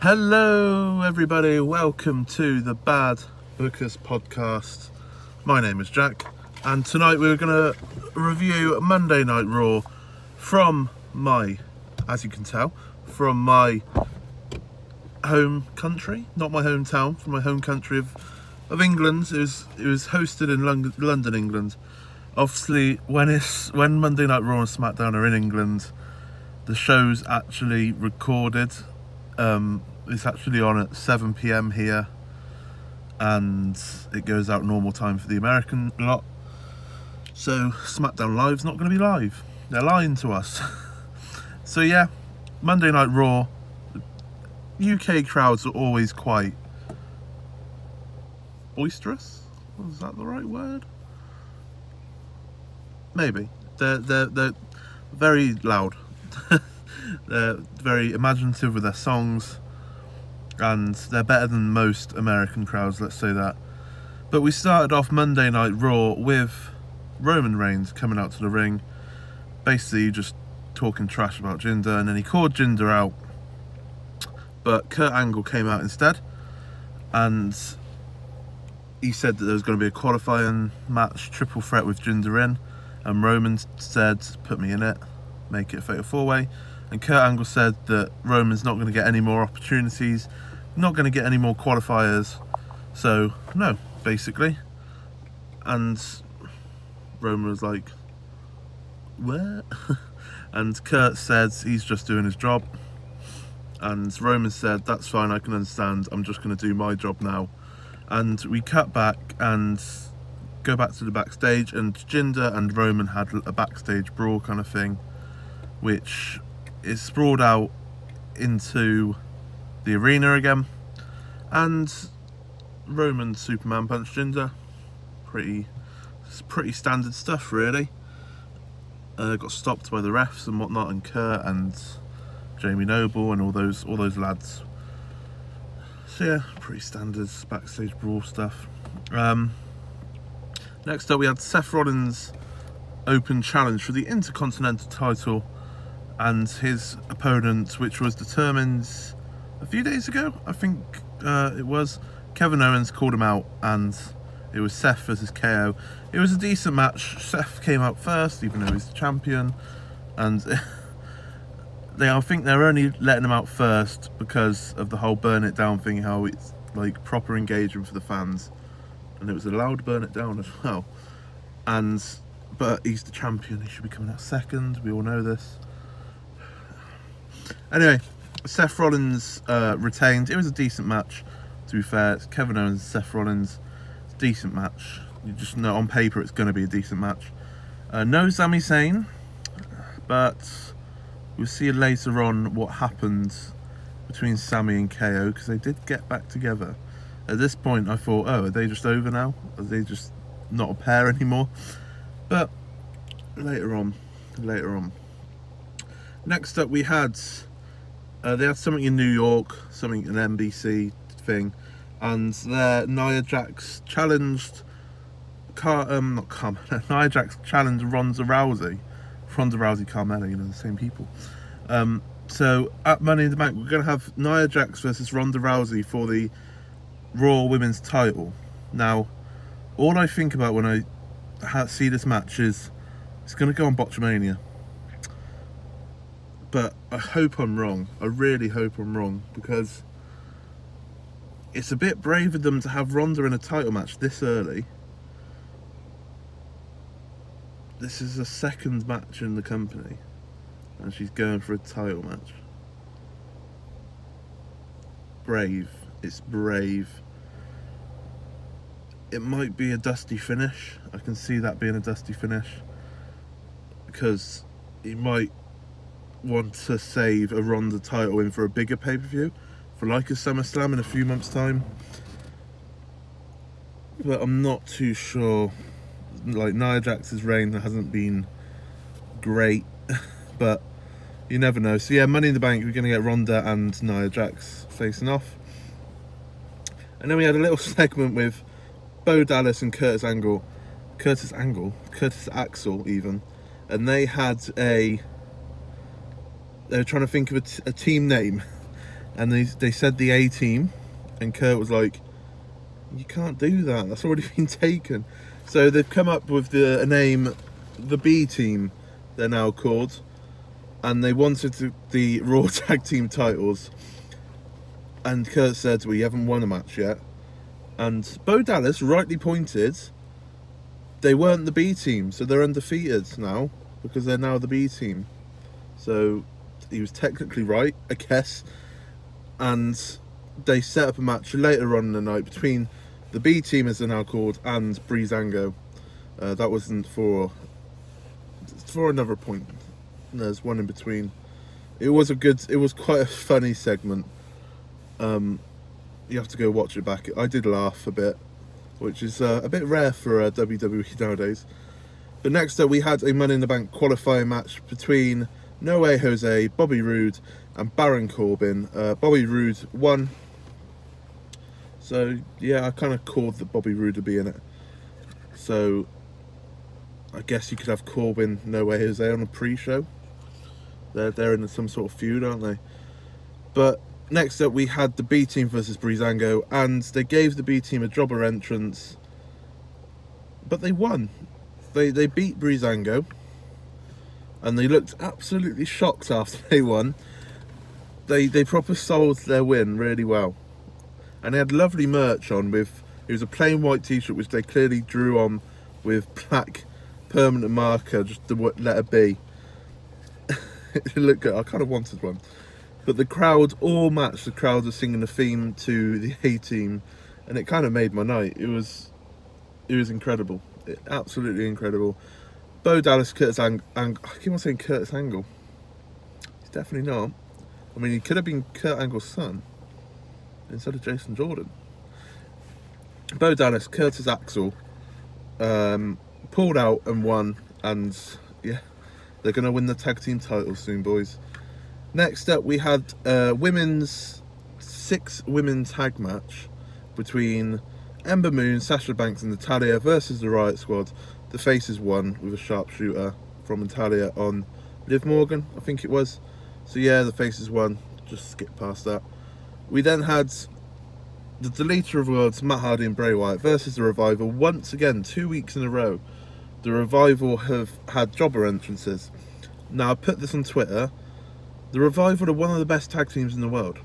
Hello everybody, welcome to the Bad Bookers podcast. My name is Jack and tonight we're going to review Monday Night Raw from my, as you can tell, from my home country, not my hometown, from my home country of England. It was hosted in London, England. Obviously when Monday Night Raw and SmackDown are in England, the show's actually recorded. It's actually on at 7 PM here and it goes out normal time for the American lot. So SmackDown Live's not going to be live. They're lying to us. So yeah, Monday Night Raw. UK crowds are always quite boisterous. Was that the right word? Maybe. They're very loud. They're very imaginative with their songs. And they're better than most American crowds, let's say that. But we started off Monday Night Raw with Roman Reigns coming out to the ring, basically just talking trash about Jinder, and then he called Jinder out. But Kurt Angle came out instead, and he said that there was going to be a qualifying match, triple threat with Jinder in, and Roman said, put me in it, make it a fatal four-way. And Kurt Angle said that Roman's not going to get any more opportunities, not going to get any more qualifiers, so no, basically. And Roman was like, what? And Kurt said he's just doing his job. And Roman said, that's fine, I can understand, I'm just going to do my job now. And we cut back and go back to the backstage, and Jinder and Roman had a backstage brawl kind of thing, which is sprawled out into the arena again, and Roman Superman punched Jinder. Pretty standard stuff, really. Got stopped by the refs and whatnot, and Kurt and Jamie Noble and all those lads. So yeah, pretty standard backstage brawl stuff. Next up, we had Seth Rollins' open challenge for the Intercontinental title, and his opponent, which was determined a few days ago, I think it was. Kevin Owens called him out, and it was Seth versus KO. It was a decent match. Seth came out first, even though he's the champion, and I think they're only letting him out first because of the whole burn it down thing, how it's like proper engagement for the fans, and it was allowed to burn it down as well. But he's the champion, he should be coming out second, we all know this. Anyway, Seth Rollins retained. It was a decent match, to be fair. It's Kevin Owens and Seth Rollins. It's a decent match. You just know on paper it's going to be a decent match. No Sami Zayn, but we'll see later on what happened between Sami and KO, because they did get back together. At this point I thought, oh, are they just over now? Are they just not a pair anymore? But later on. Next up, we had they had something in New York, an NBC thing, and there Nia Jax challenged Nia Jax challenged Ronda Rousey, Carmella, you know, the same people. So at Money in the Bank, we're going to have Nia Jax versus Ronda Rousey for the Raw Women's title. Now, all I think about when I see this match is it's going to go on Botchamania. But I hope I'm wrong. I really hope I'm wrong, because it's a bit brave of them to have Ronda in a title match this early. This is a second match in the company, and she's going for a title match. Brave. It's brave. It might be a dusty finish. I can see that being a dusty finish, because he might want to save a Ronda title in for a bigger pay-per-view, for like a SummerSlam in a few months' time. But I'm not too sure. Like, Nia Jax's reign hasn't been great, but you never know. So yeah, Money in the Bank, we're going to get Ronda and Nia Jax facing off. And then we had a little segment with Bo Dallas and Curtis Axel even, and they were trying to think of a team name, and they said the A team, and Kurt was like, you can't do that, that's already been taken. So they've come up with a name, the B team they're now called, and they wanted the Raw tag team titles, and Kurt said, well, you haven't won a match yet. And Bo Dallas rightly pointed, they weren't the B team, so they're undefeated now because they're now the B team. So he was technically right, I guess. And they set up a match later on in the night between the B team, as they're now called, and Breezango. That wasn't for another point. There's one in between. It was quite a funny segment. You have to go watch it back. I did laugh a bit, which is a bit rare for WWE nowadays. But next up, we had a Money in the Bank qualifying match between No Way Jose, Bobby Roode, and Baron Corbin. Bobby Roode won. So yeah, I kind of called that Bobby Roode would be in it. So I guess you could have Corbin, No Way Jose on a pre-show. They're in some sort of feud, aren't they? But next up, we had the B team versus Breezango, and they gave the B team a jobber entrance, but they won. They beat Breezango, and they looked absolutely shocked after they won. They proper sold their win really well, and they had lovely merch on. It was a plain white t-shirt which they clearly drew on with black permanent marker, just the letter B. It looked good. I kind of wanted one. But the crowd all matched. The crowd was singing the theme to the A team, and it kind of made my night. It was incredible, absolutely incredible. Bo Dallas, Curtis Angle. I keep on saying Curtis Angle. He's definitely not. I mean, he could have been Kurt Angle's son instead of Jason Jordan. Bo Dallas, Curtis Axel, pulled out and won, and yeah, they're going to win the tag team titles soon, boys. Next up, we had a six-women tag match between Ember Moon, Sasha Banks and Natalya versus the Riot Squad. The Faces won with a sharpshooter from Natalya on Liv Morgan, I think it was. So yeah, the Faces won. Just skip past that. We then had the Deleter of Worlds, Matt Hardy and Bray Wyatt versus the Revival. Once again, 2 weeks in a row, the Revival have had jobber entrances. Now, I put this on Twitter. The Revival are one of the best tag teams in the world.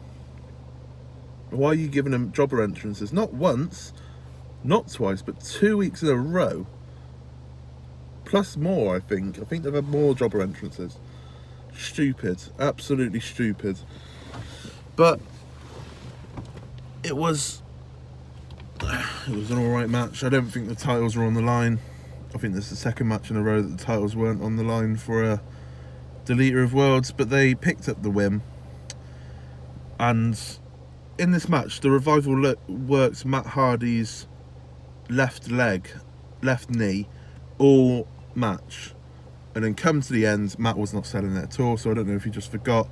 Why are you giving them jobber entrances? Not once, not twice, but 2 weeks in a row. Plus more, I think. I think they've had more jobber entrances. Stupid. Absolutely stupid. But it was an alright match. I don't think the titles were on the line. I think this is the second match in a row that the titles weren't on the line for a Deleter of Worlds, but they picked up the win. And in this match, the Revival works Matt Hardy's left knee, all match. And then come to the end, Matt was not selling it at all, so I don't know if he just forgot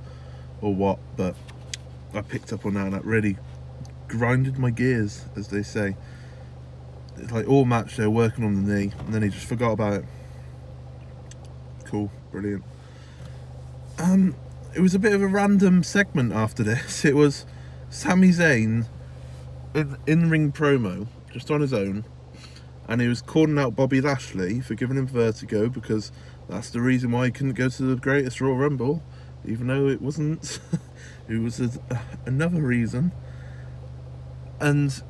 or what, but I picked up on that, and that really grinded my gears, as they say. It's like all match they're working on the knee, and then he just forgot about it. Cool, brilliant. It was a bit of a random segment after this. It was Sami Zayn in-ring promo, just on his own, and he was calling out Bobby Lashley for giving him vertigo, because that's the reason why he couldn't go to the greatest Royal Rumble, even though it wasn't. It was another reason. And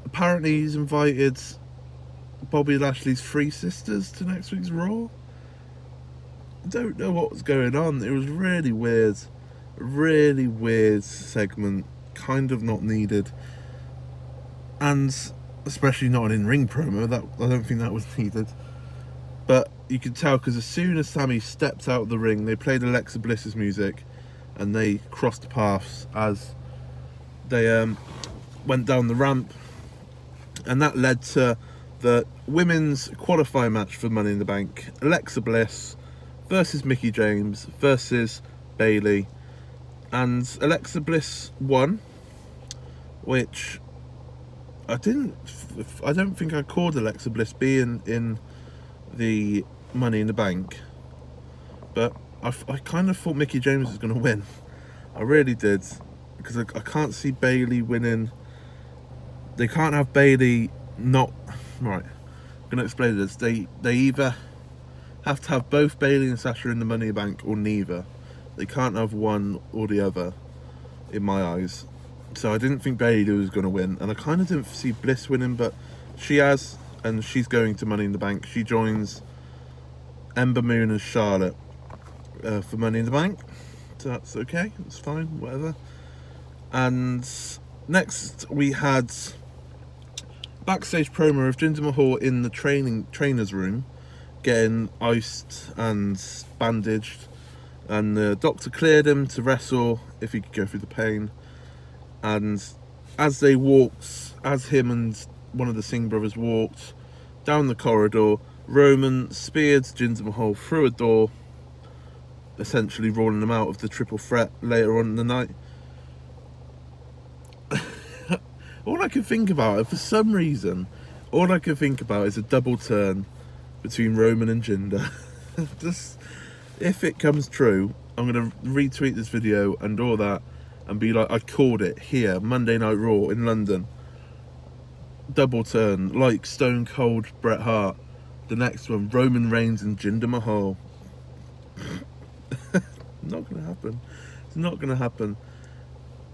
apparently he's invited Bobby Lashley's three sisters to next week's Raw. I don't know what was going on. It was really weird segment, kind of not needed, and especially not an in-ring promo. That I don't think that was needed. But you could tell, because as soon as Sami stepped out of the ring, they played Alexa Bliss's music, and they crossed paths as they went down the ramp, and that led to the women's qualifying match for Money in the Bank. Alexa Bliss versus Mickie James versus Bayley, and Alexa Bliss won, which I don't think I called Alexa Bliss being in the Money in the Bank, but I kind of thought Mickie James was going to win. I really did. because I can't see Bayley winning. They can't have Bayley not right. I'm gonna explain this. They either have to have both Bayley and Sasha in the Money in the Bank, or neither. They can't have one or the other, in my eyes. So I didn't think Bayley was going to win, and I kind of didn't see Bliss winning, but she has, and she's going to Money in the Bank. She joins Ember Moon and Charlotte for Money in the Bank, so that's okay, it's fine, whatever. And next we had backstage promo of Jinder Mahal in the trainer's room, getting iced and bandaged, and the doctor cleared him to wrestle if he could go through the pain. And as they walked, as him and one of the Singh brothers walked down the corridor, Roman speared Jinder Mahal through a door, essentially rolling him out of the triple threat later on in the night. All I can think about, for some reason, all I can think about is a double turn between Roman and Jinder. Just, if it comes true, I'm going to retweet this video and all that, and be like, I called it here, Monday Night Raw in London. Double turn, like Stone Cold Bret Hart. The next one, Roman Reigns and Jinder Mahal. Not going to happen. It's not going to happen.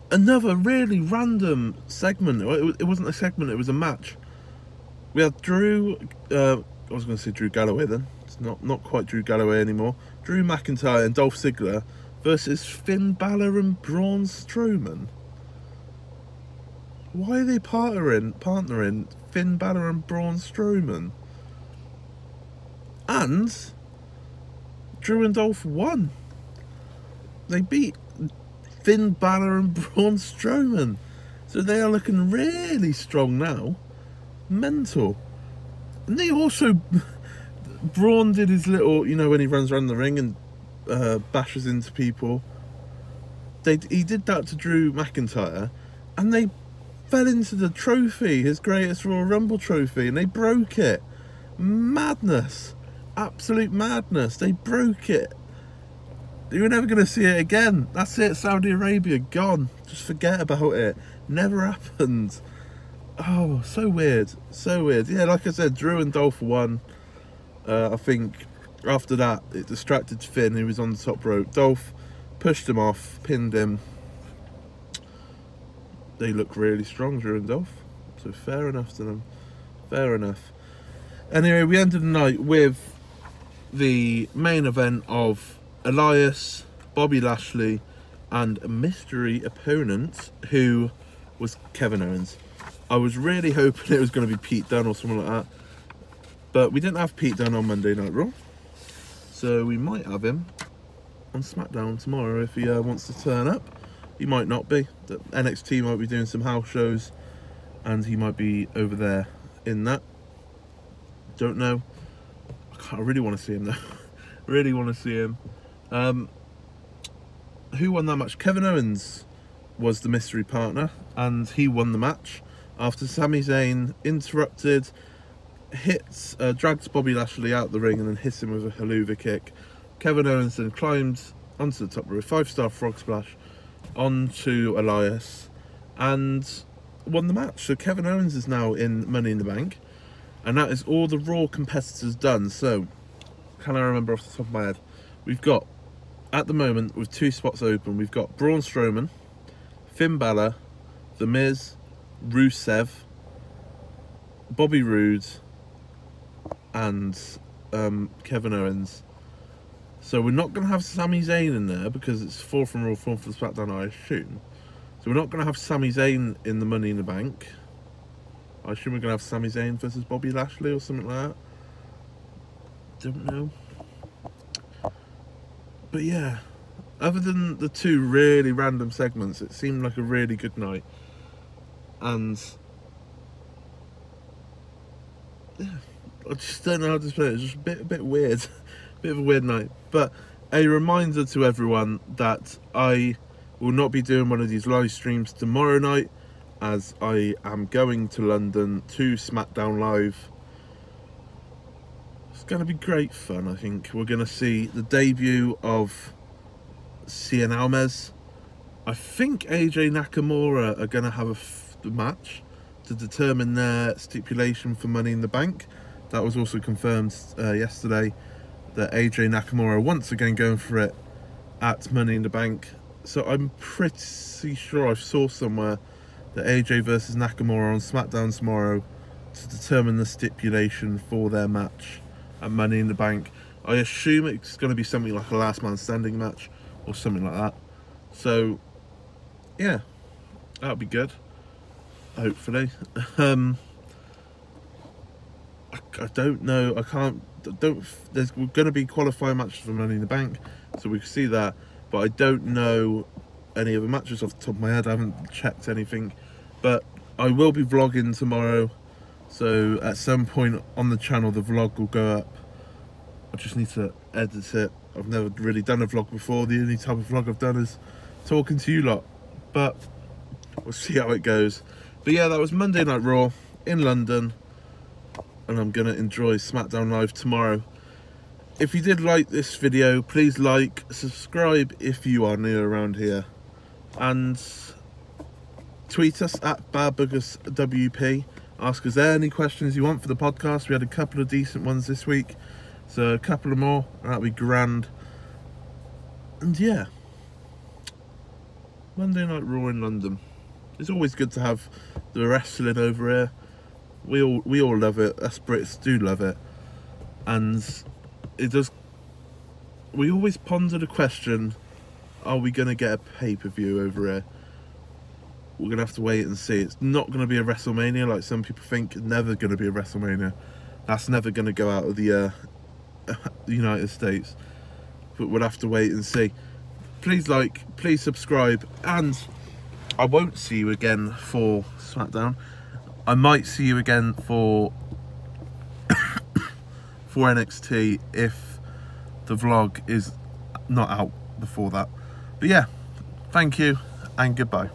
Another really random segment. It wasn't a segment, it was a match. We had Drew, I was going to say Drew Galloway then. It's not quite Drew Galloway anymore. Drew McIntyre and Dolph Ziggler versus Finn Balor and Braun Strowman. Why are they partnering Finn Balor and Braun Strowman? And Drew and Dolph won. They beat Finn Balor and Braun Strowman. So they are looking really strong now. Mental. And they also... Braun did his little, you know, when he runs around the ring and bashes into people. He did that to Drew McIntyre, and they fell into the trophy, his greatest Royal Rumble trophy, and they broke it. Madness. Absolute madness. They broke it. You're never going to see it again. That's it. Saudi Arabia, gone. Just forget about it. Never happened. Oh, so weird. So weird. Yeah, like I said, Drew and Dolph won. I think after that, it distracted Finn, who was on the top rope. Dolph pushed him off, pinned him. They look really strong, Drew and Dolph. So fair enough to them. Fair enough. Anyway, we ended the night with the main event of Elias, Bobby Lashley, and a mystery opponent who was Kevin Owens. I was really hoping it was going to be Pete Dunne or someone like that. But we didn't have Pete Dunne on Monday Night Raw, so we might have him on SmackDown tomorrow if he wants to turn up. He might not be. The NXT might be doing some house shows, and he might be over there in that. Don't know. I really want to see him though. Really want to see him. Who won that match? Kevin Owens was the mystery partner, and he won the match after Sami Zayn interrupted, dragged Bobby Lashley out the ring and then hit him with a haluva kick. Kevin Owens then climbed onto the top rope, 5-star frog splash onto Elias, and won the match. So Kevin Owens is now in Money in the Bank, and that is all the Raw competitors done. So, can I remember off the top of my head? We've got, at the moment, with 2 spots open, we've got Braun Strowman, Finn Balor, The Miz, Rusev, Bobby Roode, and Kevin Owens. So we're not going to have Sami Zayn in there because it's 4 from Raw, 4 for the SmackDown, I assume. So we're not going to have Sami Zayn in the Money in the Bank. I assume we're going to have Sami Zayn versus Bobby Lashley or something like that. Don't know. But yeah, other than the 2 really random segments, it seemed like a really good night. And yeah, I just don't know how to explain it. It's just a bit weird. Bit of a weird night. But a reminder to everyone that I will not be doing one of these live streams tomorrow night, as I am going to London to SmackDown Live. It's going to be great fun, I think. We're going to see the debut of Cien Almas I think AJ Nakamura are going to have a match to determine their stipulation for Money in the Bank. That was also confirmed yesterday, that AJ Nakamura once again going for it at Money in the Bank. So I'm pretty sure I saw somewhere that AJ versus Nakamura on SmackDown tomorrow to determine the stipulation for their match at Money in the Bank. I assume it's going to be something like a last man standing match or something like that. So yeah, that'll be good, hopefully. I don't know, there's going to be qualifying matches for Money in the Bank, so we can see that, but I don't know any other matches off the top of my head. I haven't checked anything, but I will be vlogging tomorrow, so at some point on the channel the vlog will go up. I just need to edit it. I've never really done a vlog before. The only type of vlog I've done is talking to you lot, but we'll see how it goes. But yeah, that was Monday Night Raw in London, and I'm gonna enjoy SmackDown Live tomorrow. If you did like this video, please like, subscribe if you are new around here, and tweet us at BadBoogersWP. Ask us any questions you want for the podcast. We had a couple of decent ones this week, so a couple of more, and that'll be grand. And yeah, Monday Night Raw in London. It's always good to have the wrestling over here. We all love it. Us Brits do love it, and it does. We always ponder the question: are we going to get a pay-per-view over here? We're going to have to wait and see. It's not going to be a WrestleMania like some people think. It's never going to be a WrestleMania. That's never going to go out of the United States. But we'll have to wait and see. Please like, please subscribe, and I won't see you again for SmackDown. I might see you again for for NXT if the vlog is not out before that. But yeah, thank you and goodbye.